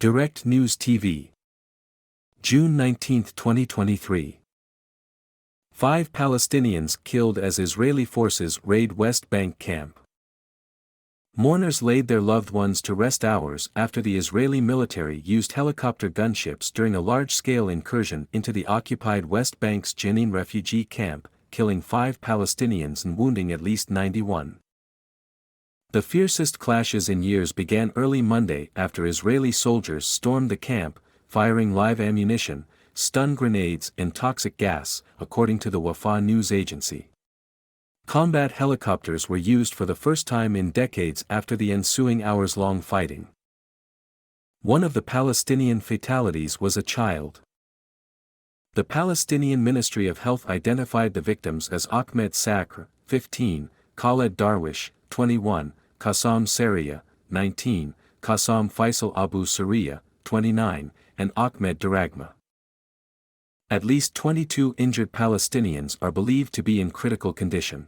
Direct News TV. June 19, 2023. 5 Palestinians killed as Israeli forces raid West Bank camp. Mourners laid their loved ones to rest hours after the Israeli military used helicopter gunships during a large-scale incursion into the occupied West Bank's Jenin refugee camp, killing 5 Palestinians and wounding at least 91. The fiercest clashes in years began early Monday after Israeli soldiers stormed the camp, firing live ammunition, stun grenades and toxic gas, according to the Wafa news agency. Combat helicopters were used for the first time in decades after the ensuing hours-long fighting. One of the Palestinian fatalities was a child. The Palestinian Ministry of Health identified the victims as Ahmed Sakr, 15, Khaled Darwish, 21, Qassam Sariya, 19, Qassam Faisal Abu Sariya, 29, and Ahmed Daragma. At least 22 injured Palestinians are believed to be in critical condition.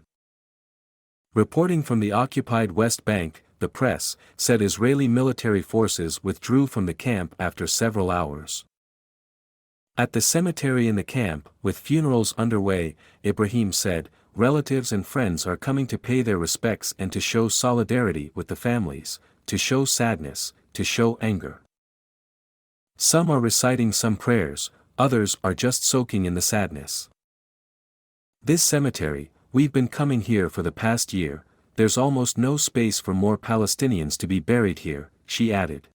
Reporting from the occupied West Bank, the press said Israeli military forces withdrew from the camp after several hours. At the cemetery in the camp, with funerals underway, Ibrahim said, "Relatives and friends are coming to pay their respects and to show solidarity with the families, to show sadness, to show anger. Some are reciting some prayers, others are just soaking in the sadness. This cemetery, we've been coming here for the past year, there's almost no space for more Palestinians to be buried here," she added.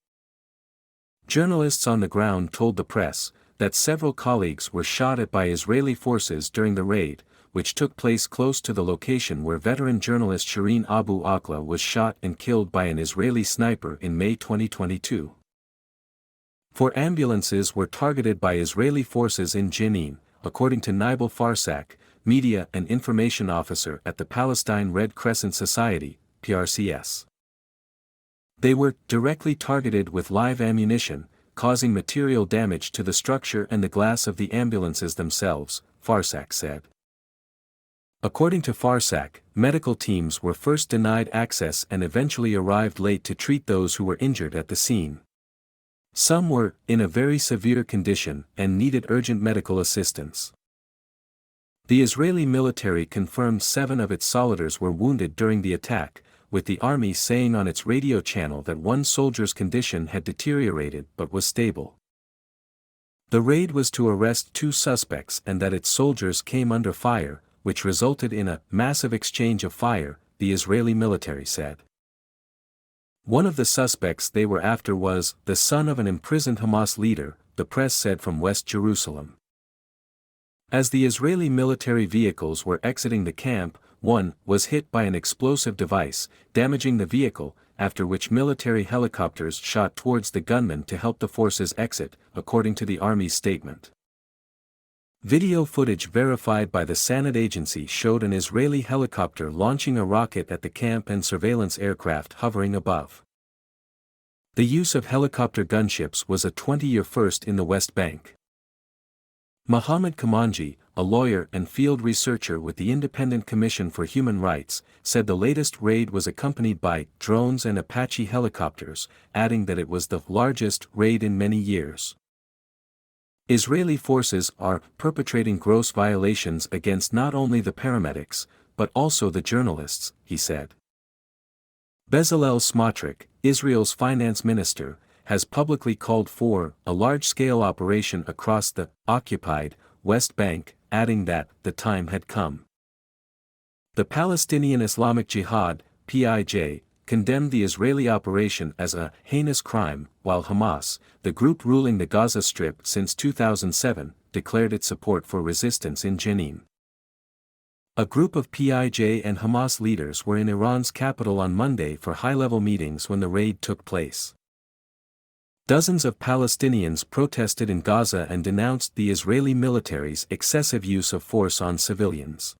Journalists on the ground told the press that several colleagues were shot at by Israeli forces during the raid, which took place close to the location where veteran journalist Shireen Abu Akleh was shot and killed by an Israeli sniper in May 2022. 4 ambulances were targeted by Israeli forces in Jenin, according to Nabil Farsak, media and information officer at the Palestine Red Crescent Society, PRCS. They were directly targeted with live ammunition, causing material damage to the structure and the glass of the ambulances themselves, Farsak said. According to Farsak, medical teams were first denied access and eventually arrived late to treat those who were injured at the scene. Some were in a very severe condition and needed urgent medical assistance. The Israeli military confirmed 7 of its soldiers were wounded during the attack, with the army saying on its radio channel that one soldier's condition had deteriorated but was stable. The raid was to arrest 2 suspects and that its soldiers came under fire, which resulted in a massive exchange of fire, the Israeli military said. One of the suspects they were after was the son of an imprisoned Hamas leader, the press said from West Jerusalem. As the Israeli military vehicles were exiting the camp, one was hit by an explosive device, damaging the vehicle, after which military helicopters shot towards the gunman to help the forces exit, according to the army's statement. Video footage verified by the Sanad agency showed an Israeli helicopter launching a rocket at the camp and surveillance aircraft hovering above. The use of helicopter gunships was a 20-year first in the West Bank. Mohammed Kamanji, a lawyer and field researcher with the Independent Commission for Human Rights, said the latest raid was accompanied by drones and Apache helicopters, adding that it was the largest raid in many years. Israeli forces are perpetrating gross violations against not only the paramedics, but also the journalists, he said. Bezalel Smotrich, Israel's finance minister, has publicly called for a large-scale operation across the occupied West Bank, adding that the time had come. The Palestinian Islamic Jihad, PIJ, condemned the Israeli operation as a heinous crime, while Hamas, the group ruling the Gaza Strip since 2007, declared its support for resistance in Jenin. A group of PIJ and Hamas leaders were in Iran's capital on Monday for high-level meetings when the raid took place. Dozens of Palestinians protested in Gaza and denounced the Israeli military's excessive use of force on civilians.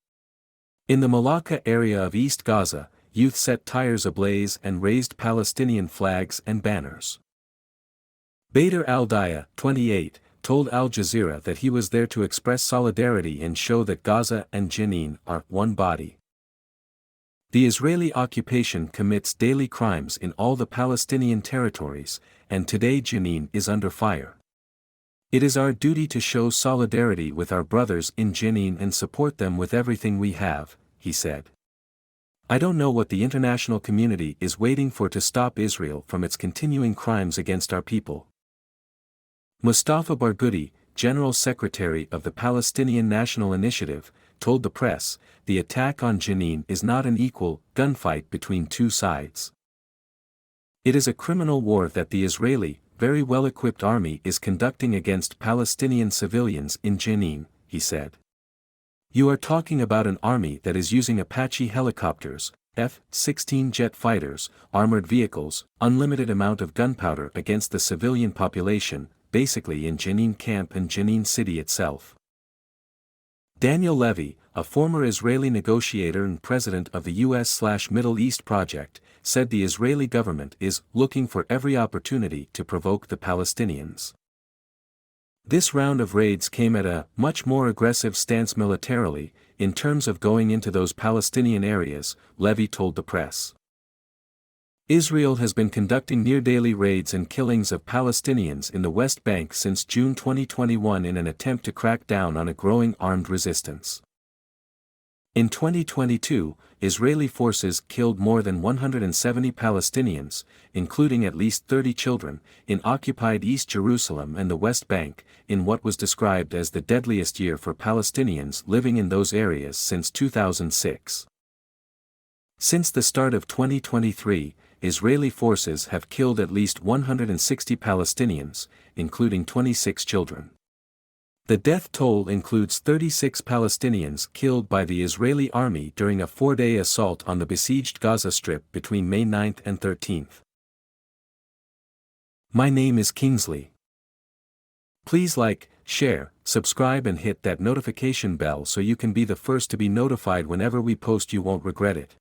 In the Malaka area of East Gaza, youth set tires ablaze and raised Palestinian flags and banners. Bader al-Daya, 28, told Al Jazeera that he was there to express solidarity and show that Gaza and Jenin are one body. The Israeli occupation commits daily crimes in all the Palestinian territories, and today Jenin is under fire. It is our duty to show solidarity with our brothers in Jenin and support them with everything we have, he said. I don't know what the international community is waiting for to stop Israel from its continuing crimes against our people. Mustafa Barghouti, General Secretary of the Palestinian National Initiative, told the press, the attack on Jenin is not an equal gunfight between two sides. It is a criminal war that the Israeli, very well-equipped army is conducting against Palestinian civilians in Jenin, he said. You are talking about an army that is using Apache helicopters, F-16 jet fighters, armored vehicles, unlimited amount of gunpowder against the civilian population, basically in Jenin camp and Jenin city itself. Daniel Levy, a former Israeli negotiator and president of the US/Middle East Project, said the Israeli government is looking for every opportunity to provoke the Palestinians. This round of raids came at a much more aggressive stance militarily, in terms of going into those Palestinian areas, Levy told the press. Israel has been conducting near-daily raids and killings of Palestinians in the West Bank since June 2021 in an attempt to crack down on a growing armed resistance. In 2022, Israeli forces killed more than 170 Palestinians, including at least 30 children, in occupied East Jerusalem and the West Bank, in what was described as the deadliest year for Palestinians living in those areas since 2006. Since the start of 2023, Israeli forces have killed at least 160 Palestinians, including 26 children. The death toll includes 36 Palestinians killed by the Israeli army during a 4-day assault on the besieged Gaza Strip between May 9 and 13. My name is Kingsley. Please like, share, subscribe and hit that notification bell so you can be the first to be notified whenever we post. You won't regret it.